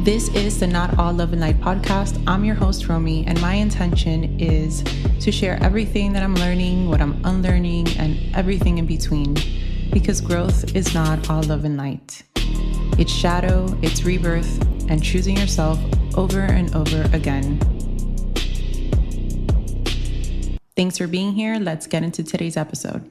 This is the Not All Love and Light podcast. I'm your host, Romy, and my intention is to share everything that I'm learning, what I'm unlearning, and everything in between. Because growth is not all love and light. It's shadow, it's rebirth, and choosing yourself over and over again. Thanks for being here. Let's get into today's episode.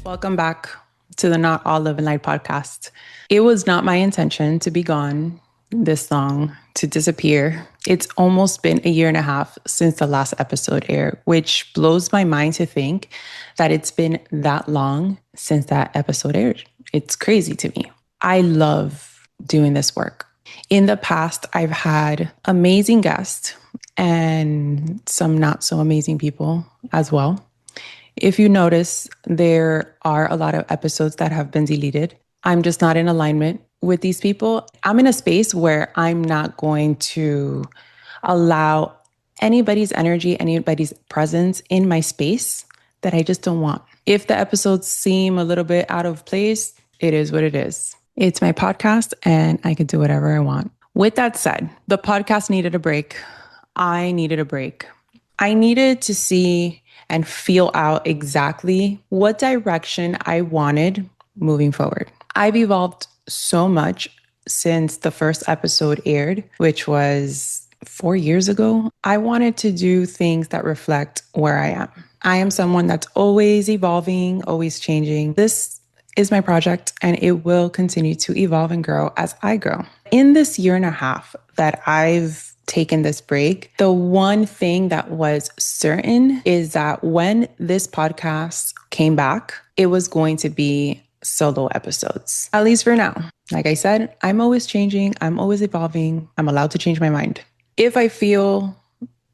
Welcome back to the Not All Love and Light podcast. It was not my intention to be gone this long, to disappear. It's almost been a year and a half since the last episode aired, which blows my mind to think that it's been that long since that episode aired. It's crazy to me. I love doing this work. In the past, I've had amazing guests and some not so amazing people as well. If you notice, there are a lot of episodes that have been deleted. I'm just not in alignment with these people. I'm in a space where I'm not going to allow anybody's energy, anybody's presence in my space that I just don't want. If the episodes seem a little bit out of place, it is what it is. It's my podcast and I can do whatever I want. With that said, the podcast needed a break. I needed a break. I needed to see and feel out exactly what direction I wanted moving forward. I've evolved so much since the first episode aired, which was 4 years ago. I wanted to do things that reflect where I am. I am someone that's always evolving, always changing. This is my project and it will continue to evolve and grow as I grow. In this year and a half that I've taken this break, the one thing that was certain is that when this podcast came back, it was going to be solo episodes, at least for now. Like I said, I'm always changing. I'm always evolving. I'm allowed to change my mind. If I feel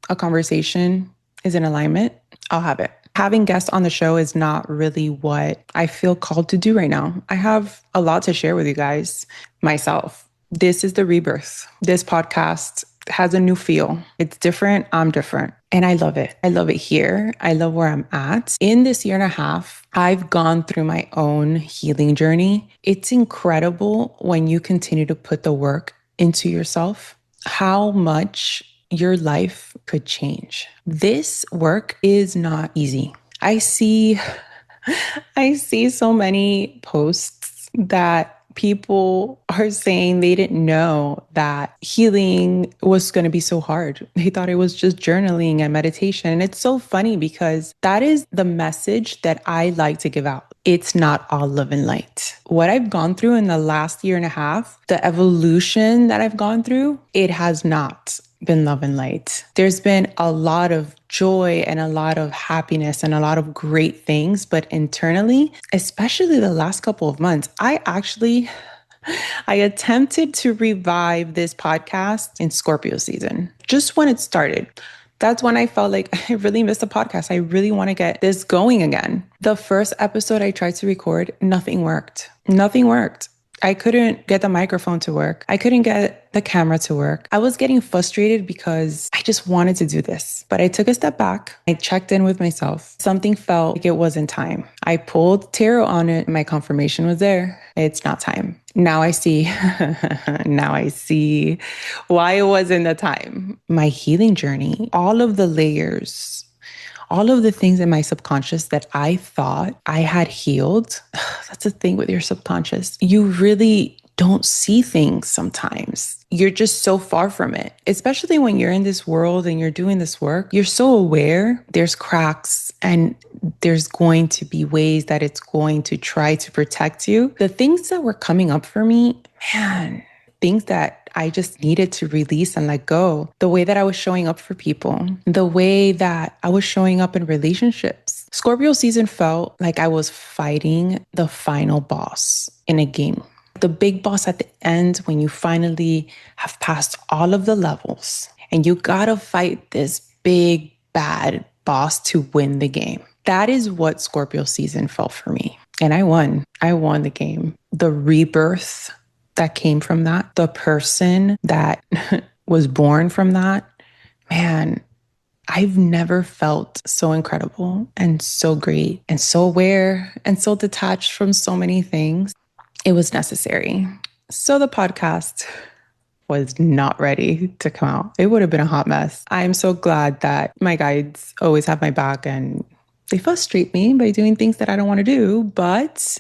a conversation is in alignment, I'll have it. Having guests on the show is not really what I feel called to do right now. I have a lot to share with you guys myself. This is the rebirth. This podcast has a new feel. It's different. I'm different. And I love it. I love it here. I love where I'm at. In this year and a half, I've gone through my own healing journey. It's incredible when you continue to put the work into yourself, how much your life could change. This work is not easy. I see so many posts that people are saying they didn't know that healing was going to be so hard. They thought it was just journaling and meditation. And it's so funny because that is the message that I like to give out. It's not all love and light. What I've gone through in the last year and a half, the evolution that I've gone through, it has not been love and light. There's been a lot of joy and a lot of happiness and a lot of great things, but internally, especially the last couple of months, I attempted to revive this podcast in Scorpio season, just when it started. That's when I felt like I really missed the podcast. I really want to get this going again. The first episode I tried to record, nothing worked. Nothing worked. I couldn't get the microphone to work. I couldn't get the camera to work. I was getting frustrated because I just wanted to do this. But I took a step back. I checked in with myself. Something felt like it wasn't time. I pulled tarot on it. My confirmation was there. It's not time. Now I see. Now I see why it wasn't the time. My healing journey, all of the layers, all of the things in my subconscious that I thought I had healed. That's the thing with your subconscious. You really don't see things sometimes. You're just so far from it, especially when you're in this world and you're doing this work. You're so aware there's cracks and there's going to be ways that it's going to try to protect you. The things that were coming up for me, man, things that I just needed to release and let go. The way that I was showing up for people, the way that I was showing up in relationships. Scorpio season felt like I was fighting the final boss in a game. The big boss at the end when you finally have passed all of the levels and you gotta fight this big, bad boss to win the game. That is what Scorpio season felt for me. And I won. I won the game. The rebirth that came from that, the person that was born from that, man, I've never felt so incredible and so great and so aware and so detached from so many things. It was necessary. So the podcast was not ready to come out. It would have been a hot mess. I'm so glad that my guides always have my back and they frustrate me by doing things that I don't want to do, but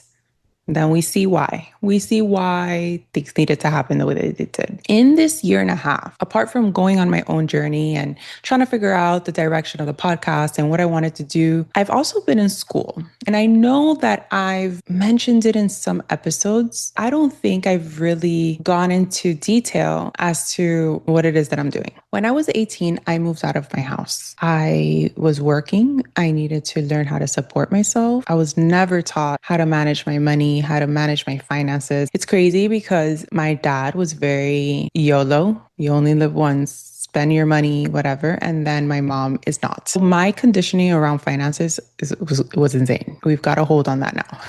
then we see why. We see why things needed to happen the way that they did. In this year and a half, apart from going on my own journey and trying to figure out the direction of the podcast and what I wanted to do, I've also been in school. And I know that I've mentioned it in some episodes. I don't think I've really gone into detail as to what it is that I'm doing. When I was 18, I moved out of my house. I was working. I needed to learn how to support myself. I was never taught how to manage my money, how to manage my finances. It's crazy because my dad was very YOLO. You only live once, spend your money, whatever. And then my mom is not. So my conditioning around finances was insane. We've got a hold on that now.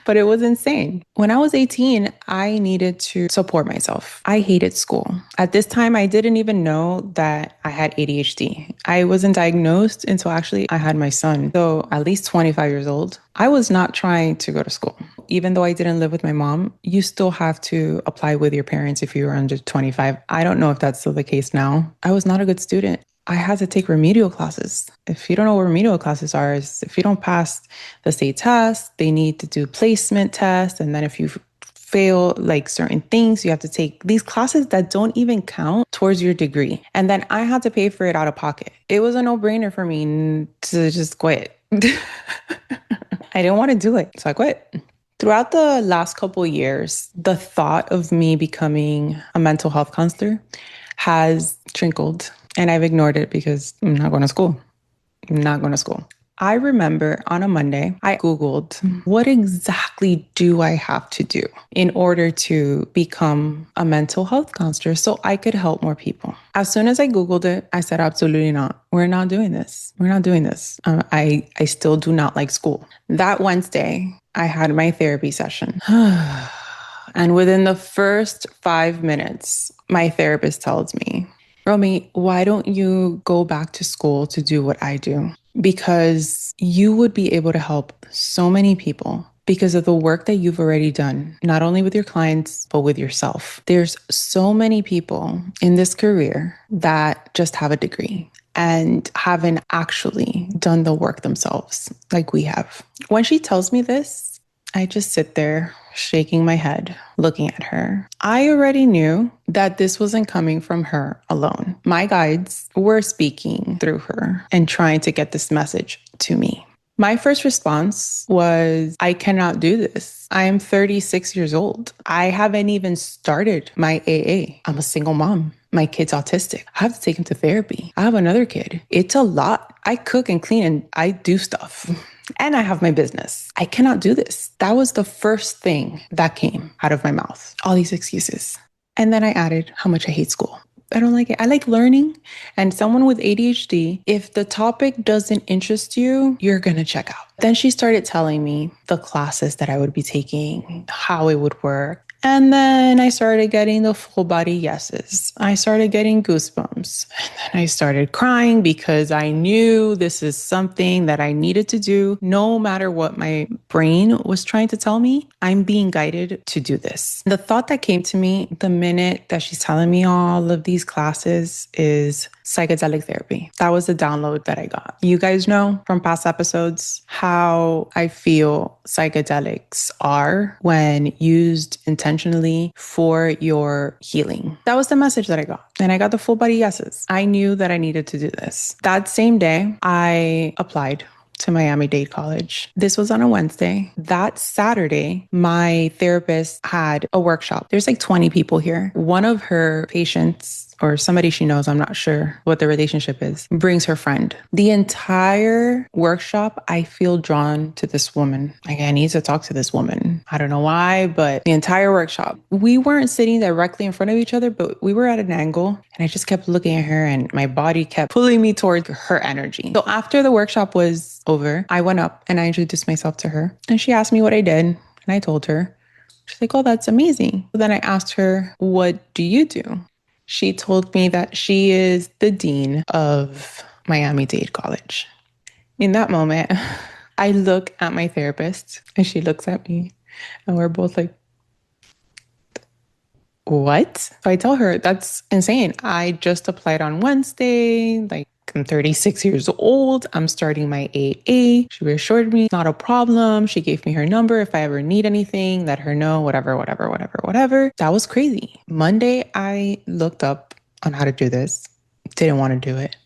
But it was insane. When I was 18, I needed to support myself. I hated school. At this time, I didn't even know that I had ADHD. I wasn't diagnosed until actually I had my son. So at least 25 years old, I was not trying to go to school. Even though I didn't live with my mom, you still have to apply with your parents if you were under 25. I don't know if that's still the case now. I was not a good student. I had to take remedial classes. If you don't know what remedial classes are, is if you don't pass the state test, they need to do placement tests. And then if you fail like certain things, you have to take these classes that don't even count towards your degree. And then I had to pay for it out of pocket. It was a no-brainer for me to just quit. I didn't want to do it, so I quit. Throughout the last couple of years, the thought of me becoming a mental health counselor has trickled. And I've ignored it because I'm not going to school. I'm not going to school. I remember on a Monday, I Googled, what exactly do I have to do in order to become a mental health counselor so I could help more people? As soon as I Googled it, I said, absolutely not. We're not doing this. We're not doing this. I still do not like school. That Wednesday, I had my therapy session. And within the first 5 minutes, my therapist tells me, Romy, why don't you go back to school to do what I do? Because you would be able to help so many people because of the work that you've already done, not only with your clients, but with yourself. There's so many people in this career that just have a degree and haven't actually done the work themselves like we have. When she tells me this, I just sit there shaking my head, looking at her. I already knew that this wasn't coming from her alone. My guides were speaking through her and trying to get this message to me. My first response was, I cannot do this. I am 36 years old. I haven't even started my AA. I'm a single mom. My kid's autistic. I have to take him to therapy. I have another kid. It's a lot. I cook and clean and I do stuff. And I have my business. I cannot do this. That was the first thing that came out of my mouth. All these excuses. And then I added how much I hate school. I don't like it. I like learning. And someone with ADHD, if the topic doesn't interest you, you're going to check out. Then she started telling me the classes that I would be taking, how it would work. And then I started getting the full body yeses. I started getting goosebumps. And then I started crying because I knew this is something that I needed to do. No matter what my brain was trying to tell me, I'm being guided to do this. The thought that came to me the minute that she's telling me all of these classes is psychedelic therapy. That was the download that I got. You guys know from past episodes how I feel psychedelics are when used intentionally for your healing. That was the message that I got. And I got the full body yeses. I knew that I needed to do this. That same day, I applied to Miami-Dade College. This was on a Wednesday. That Saturday, my therapist had a workshop. There's like 20 people here. One of her patients, or somebody she knows, I'm not sure what the relationship is, brings her friend. The entire workshop, I feel drawn to this woman. Like, I need to talk to this woman. I don't know why, but the entire workshop, we weren't sitting directly in front of each other, but we were at an angle. And I just kept looking at her and my body kept pulling me towards her energy. So after the workshop was over, I went up and I introduced myself to her. And she asked me what I did. And I told her. She's like, oh, that's amazing. So then I asked her, what do you do? She told me that she is the dean of Miami-Dade College. In that moment, I look at my therapist and she looks at me and we're both like, what? So I tell her, that's insane. I just applied on Wednesday. Like, I'm 36 years old. I'm starting my AA. She reassured me, not a problem. She gave me her number. If I ever need anything, let her know, whatever, whatever, whatever, whatever. That was crazy. Monday, I looked up on how to do this. Didn't want to do it.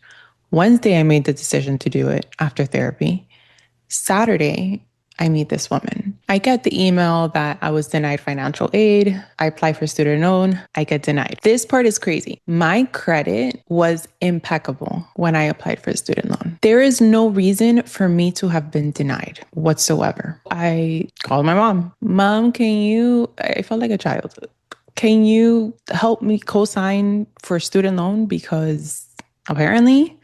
Wednesday, I made the decision to do it after therapy. Saturday, I meet this woman. I get the email that I was denied financial aid. I apply for student loan. I get denied. This part is crazy. My credit was impeccable when I applied for a student loan. There is no reason for me to have been denied whatsoever. I called my mom. Mom, I felt like a child. Can you help me co-sign for a student loan? Because apparently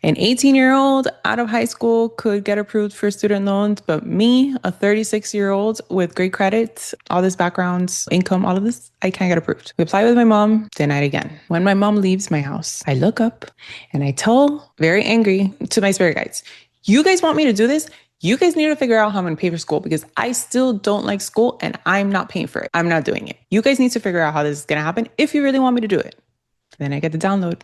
an 18-year-old out of high school could get approved for student loans, but me, a 36-year-old with great credit, all this background, income, all of this, I can't get approved. We apply with my mom, denied again. When my mom leaves my house, I look up and I tell, very angry, to my spirit guides, you guys want me to do this? You guys need to figure out how I'm going to pay for school because I still don't like school and I'm not paying for it. I'm not doing it. You guys need to figure out how this is going to happen if you really want me to do it. Then I get the download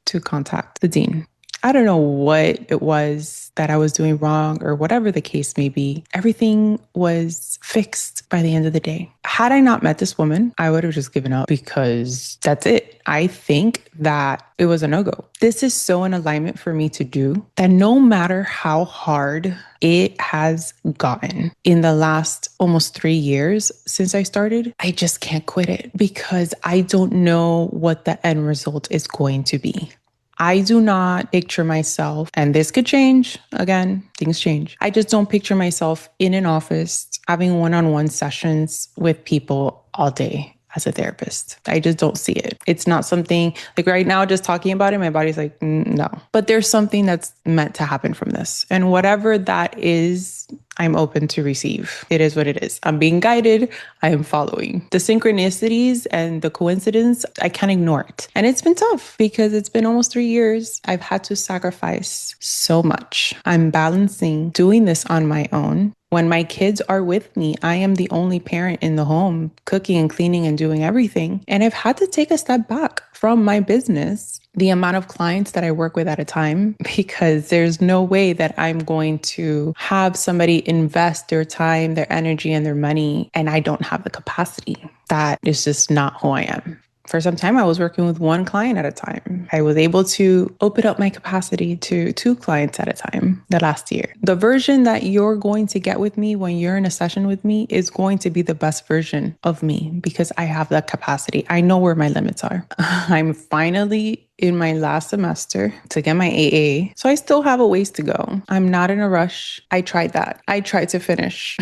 to contact the dean. I don't know what it was that I was doing wrong or whatever the case may be. Everything was fixed by the end of the day. Had I not met this woman, I would have just given up because that's it. I think that it was a no-go. This is so in alignment for me to do that no matter how hard it has gotten in the last almost 3 years since I started, I just can't quit it because I don't know what the end result is going to be. I do not picture myself, and this could change. Again, things change. I just don't picture myself in an office having one-on-one sessions with people all day as a therapist. I just don't see it. It's not something like right now, just talking about it, my body's like, no. But there's something that's meant to happen from this. And whatever that is, I'm open to receive. It is what it is. I'm being guided. I am following. The synchronicities and the coincidence, I can't ignore it. And it's been tough because it's been almost 3 years. I've had to sacrifice so much. I'm balancing doing this on my own. When my kids are with me, I am the only parent in the home, cooking and cleaning and doing everything. And I've had to take a step back from my business, the amount of clients that I work with at a time, because there's no way that I'm going to have somebody invest their time, their energy, and their money, and I don't have the capacity. That is just not who I am. For some time, I was working with one client at a time. I was able to open up my capacity to 2 clients at a time the last year. The version that you're going to get with me when you're in a session with me is going to be the best version of me because I have that capacity. I know where my limits are. I'm finally in my last semester to get my AA. So I still have a ways to go. I'm not in a rush. I tried that. I tried to finish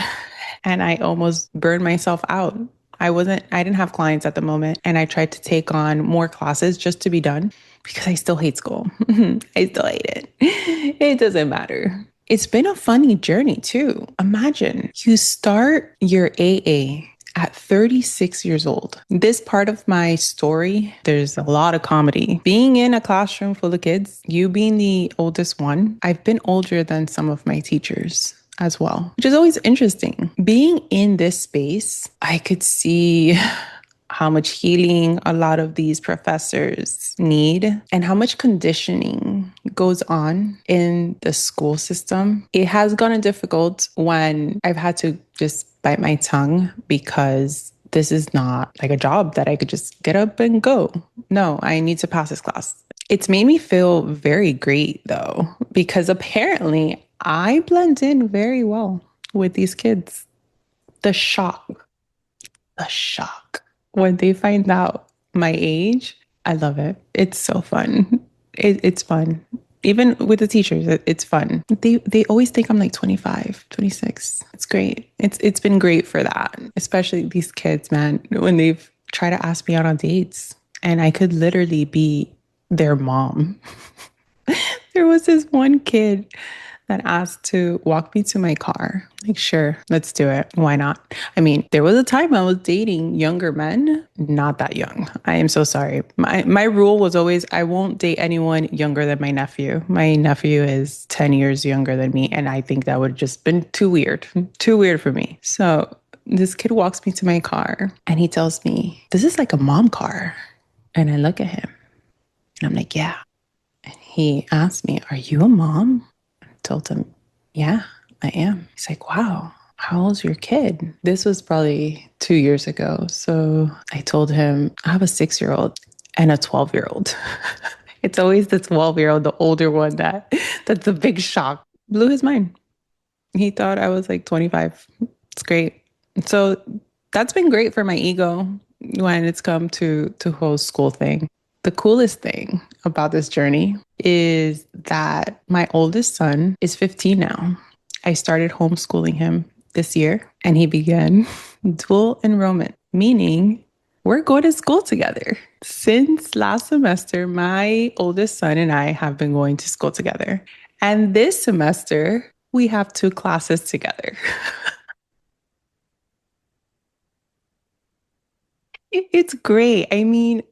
and I almost burned myself out. I didn't have clients at the moment, and I tried to take on more classes just to be done because I still hate school. I still hate it. It doesn't matter. It's been a funny journey too. Imagine you start your AA at 36 years old. This part of my story, there's a lot of comedy. Being in a classroom full of kids, you being the oldest one, I've been older than some of my teachers as well, which is always interesting. Being in this space, I could see how much healing a lot of these professors need and how much conditioning goes on in the school system. It has gotten difficult when I've had to just bite my tongue because this is not like a job that I could just get up and go. No, I need to pass this class. It's made me feel very great though, because apparently I blend in very well with these kids. The shock when they find out my age, I love it. It's so fun. It's fun. Even with the teachers, it's fun. They always think I'm like 25, 26. It's great. It's been great for that, especially these kids, man, when they've tried to ask me out on dates and I could literally be their mom. There was this one kid that asked to walk me to my car. Like, sure, let's do it. Why not? I mean, there was a time I was dating younger men, not that young. I am so sorry. My rule was always I won't date anyone younger than my nephew. My nephew is 10 years younger than me, and I think that would have just been too weird for me. So this kid walks me to my car and he tells me, "This is like a mom car." And I look at him and I'm like, "Yeah." And he asked me, "Are you a mom?" I told him, "Yeah, I am." He's like, "Wow, how old's your kid?" This was probably 2 years ago. So I told him, "I have a 6-year-old and a 12-year-old." It's always the 12-year-old, the older one, that's a big shock. Blew his mind. He thought I was like 25. It's great. So that's been great for my ego when it's come to whole school thing. The coolest thing about this journey is that my oldest son is 15 now. I started homeschooling him this year and he began dual enrollment, meaning we're going to school together. Since last semester, my oldest son and I have been going to school together. And this semester, we have 2 classes together. It's great. I mean,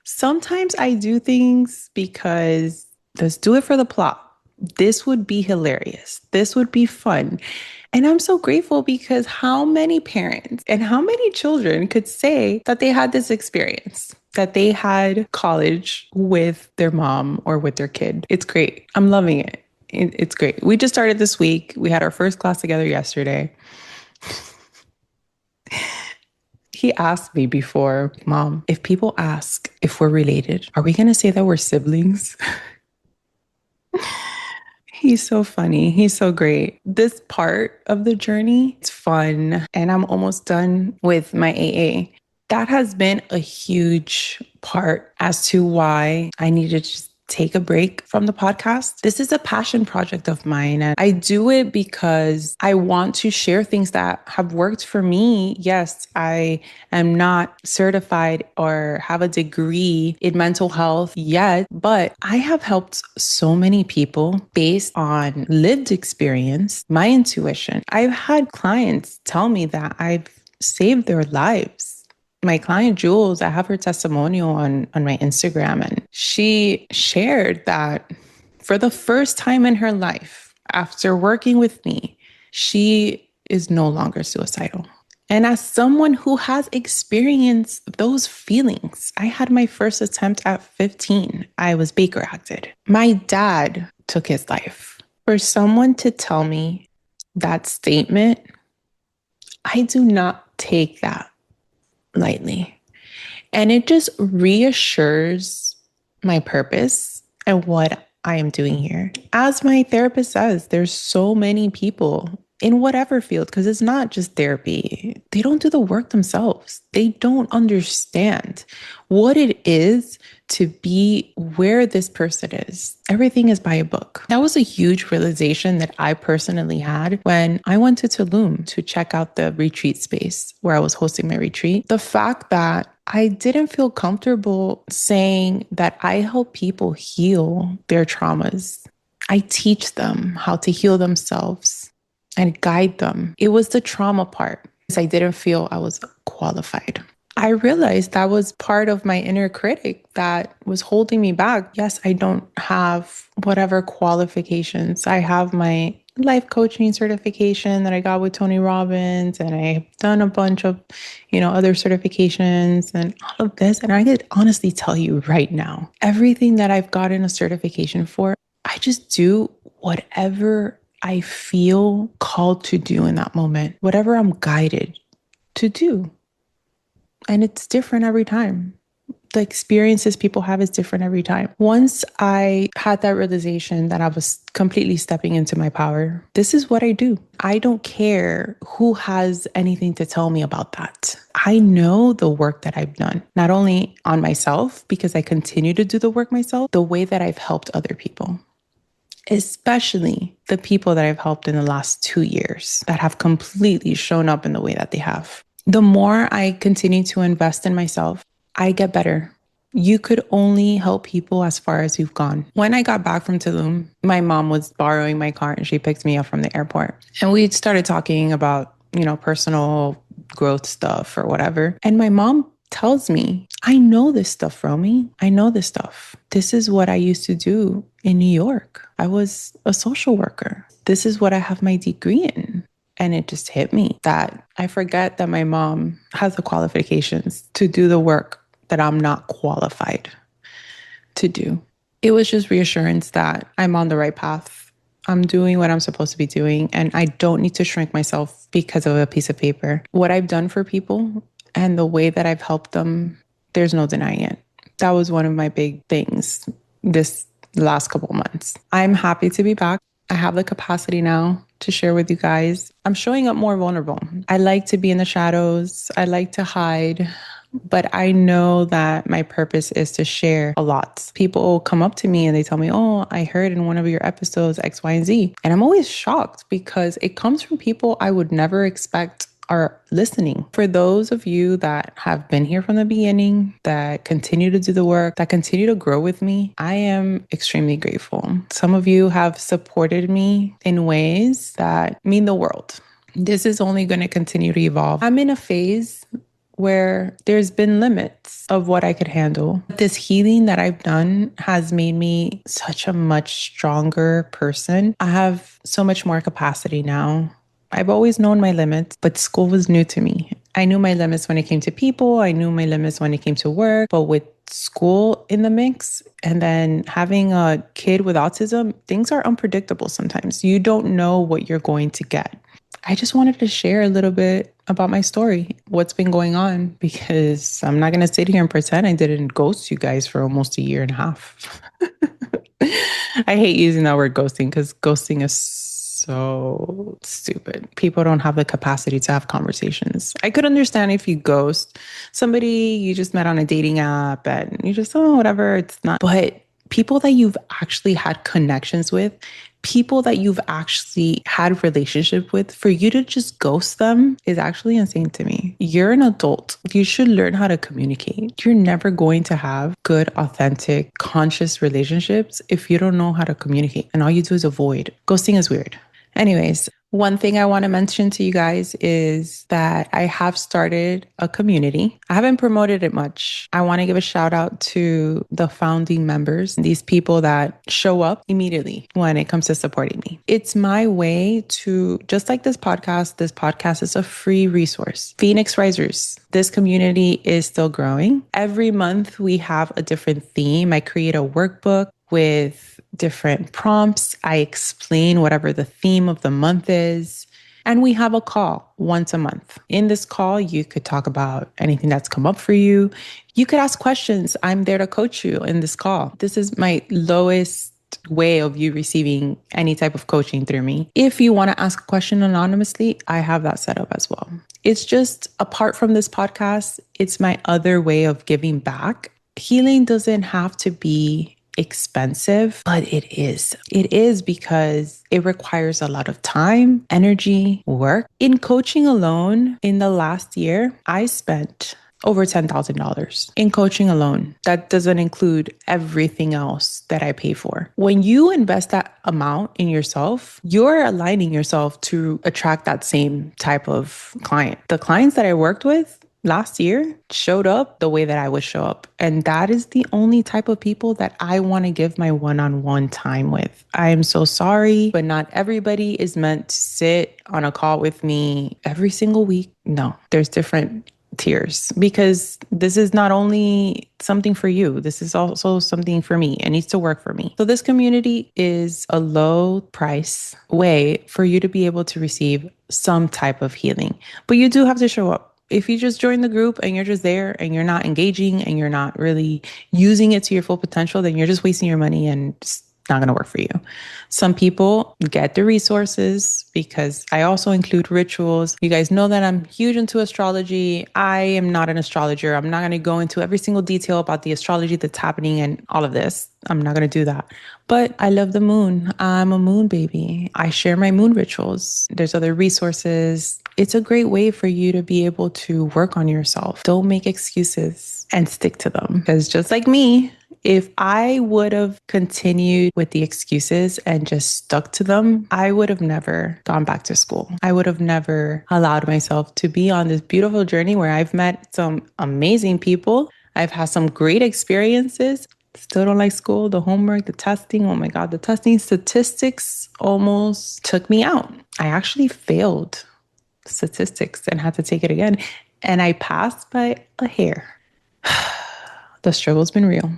sometimes I do things because let's do it for the plot. This would be hilarious. This would be fun. And I'm so grateful because how many parents and how many children could say that they had this experience, that they had college with their mom or with their kid? It's great. I'm loving it. It's great. We just started this week. We had our first class together yesterday. He asked me before, "Mom, if people ask if we're related, are we going to say that we're siblings?" He's so funny. He's so great. This part of the journey, it's fun. And I'm almost done with my AA. That has been a huge part as to why I needed to just take a break from the podcast. This is a passion project of mine. And I do it because I want to share things that have worked for me. Yes, I am not certified or have a degree in mental health yet, but I have helped so many people based on lived experience, my intuition. I've had clients tell me that I've saved their lives. My client Jules, I have her testimonial on my Instagram, and she shared that for the first time in her life, after working with me, she is no longer suicidal. And as someone who has experienced those feelings, I had my first attempt at 15. I was Baker acted. My dad took his life. For someone to tell me that statement, I do not take that lightly. And it just reassures my purpose and what I am doing here. As my therapist says, there's so many people in whatever field, because it's not just therapy. They don't do the work themselves. They don't understand what it is to be where this person is. Everything is by a book. That was a huge realization that I personally had when I went to Tulum to check out the retreat space where I was hosting my retreat. The fact that I didn't feel comfortable saying that I help people heal their traumas. I teach them how to heal themselves and guide them. It was the trauma part because I didn't feel I was qualified. I realized that was part of my inner critic that was holding me back. Yes, I don't have whatever qualifications. I have my life coaching certification that I got with Tony Robbins, and I've done a bunch of, other certifications and all of this. And I could honestly tell you right now, everything that I've gotten a certification for, I just do whatever I feel called to do in that moment, whatever I'm guided to do. And it's different every time. The experiences people have is different every time. Once I had that realization that I was completely stepping into my power, this is what I do. I don't care who has anything to tell me about that. I know the work that I've done, not only on myself, because I continue to do the work myself, the way that I've helped other people, especially the people that I've helped in the last 2 years that have completely shown up in the way that they have. The more I continue to invest in myself, I get better. You could only help people as far as you've gone. When I got back from Tulum, my mom was borrowing my car and she picked me up from the airport. And we started talking about, personal growth stuff or whatever. And my mom tells me, I know this stuff, Romy. I know this stuff. This is what I used to do in New York. I was a social worker. This is what I have my degree in. And it just hit me that I forget that my mom has the qualifications to do the work that I'm not qualified to do. It was just reassurance that I'm on the right path. I'm doing what I'm supposed to be doing, and I don't need to shrink myself because of a piece of paper. What I've done for people and the way that I've helped them, there's no denying it. That was one of my big things this last couple months. I'm happy to be back. I have the capacity now to share with you guys. I'm showing up more vulnerable. I like to be in the shadows. I like to hide. But I know that my purpose is to share a lot. People come up to me and they tell me, oh, I heard in one of your episodes X, Y, and Z. And I'm always shocked because it comes from people I would never expect are listening. For those of you that have been here from the beginning, that continue to do the work, that continue to grow with me, I am extremely grateful. Some of you have supported me in ways that mean the world. This is only going to continue to evolve. I'm in a phase where there's been limits of what I could handle. This healing that I've done has made me such a much stronger person. I have so much more capacity now. I've always known my limits, but school was new to me. I knew my limits when it came to people. I knew my limits when it came to work. But with school in the mix and then having a kid with autism, things are unpredictable sometimes. You don't know what you're going to get. I just wanted to share a little bit about my story, what's been going on, because I'm not going to sit here and pretend I didn't ghost you guys for almost a year and a half. I hate using that word ghosting because ghosting is so stupid. People don't have the capacity to have conversations. I could understand if you ghost somebody you just met on a dating app and you just, oh, whatever, it's not. But people that you've actually had connections with, people that you've actually had relationship with, for you to just ghost them is actually insane to me. You're an adult. You should learn how to communicate. You're never going to have good, authentic, conscious relationships if you don't know how to communicate. And all you do is avoid. Ghosting is weird. Anyways, one thing I want to mention to you guys is that I have started a community. I haven't promoted it much. I want to give a shout out to the founding members, these people that show up immediately when it comes to supporting me. It's my way to, just like this podcast is a free resource. Phoenix Risers, this community is still growing. Every month we have a different theme. I create a workbook with different prompts. I explain whatever the theme of the month is. And we have a call once a month. In this call, you could talk about anything that's come up for you. You could ask questions. I'm there to coach you in this call. This is my lowest way of you receiving any type of coaching through me. If you want to ask a question anonymously, I have that set up as well. It's just, apart from this podcast, it's my other way of giving back. Healing doesn't have to be expensive, but it is. It is because it requires a lot of time, energy, work. In coaching alone, in the last year, I spent over $10,000 in coaching alone. That doesn't include everything else that I pay for. When you invest that amount in yourself, you're aligning yourself to attract that same type of client. The clients that I worked with last year showed up the way that I would show up. And that is the only type of people that I want to give my one-on-one time with. I am so sorry, but not everybody is meant to sit on a call with me every single week. No, there's different tiers, because this is not only something for you, this is also something for me. It needs to work for me. So this community is a low price way for you to be able to receive some type of healing, but you do have to show up. If you just join the group and you're just there and you're not engaging and you're not really using it to your full potential, then you're just wasting your money and not going to work for you. Some people get the resources because I also include rituals. You guys know that I'm huge into astrology. I am not an astrologer. I'm not going to go into every single detail about the astrology that's happening and all of this. I'm not going to do that. But I love the moon. I'm a moon baby. I share my moon rituals. There's other resources. It's a great way for you to be able to work on yourself. Don't make excuses and stick to them. Because just like me, if I would have continued with the excuses and just stuck to them, I would have never gone back to school. I would have never allowed myself to be on this beautiful journey where I've met some amazing people. I've had some great experiences. Still don't like school, the homework, the testing. Oh my God, the testing statistics almost took me out. I actually failed statistics and had to take it again. And I passed by a hair. The struggle's been real.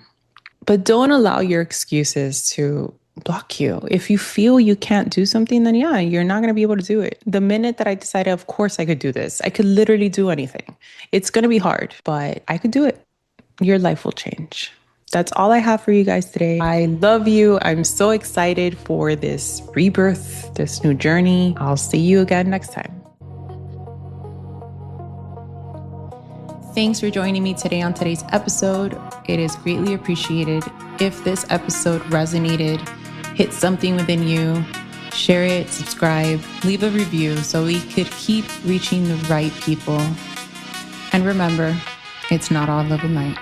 But don't allow your excuses to block you. If you feel you can't do something, then yeah, you're not going to be able to do it. The minute that I decided, of course I could do this, I could literally do anything. It's going to be hard, but I could do it. Your life will change. That's all I have for you guys today. I love you. I'm so excited for this rebirth, this new journey. I'll see you again next time. Thanks for joining me today on today's episode. It is greatly appreciated. If this episode resonated, hit something within you, share it, subscribe, leave a review so we could keep reaching the right people. And remember, it's not all love and light.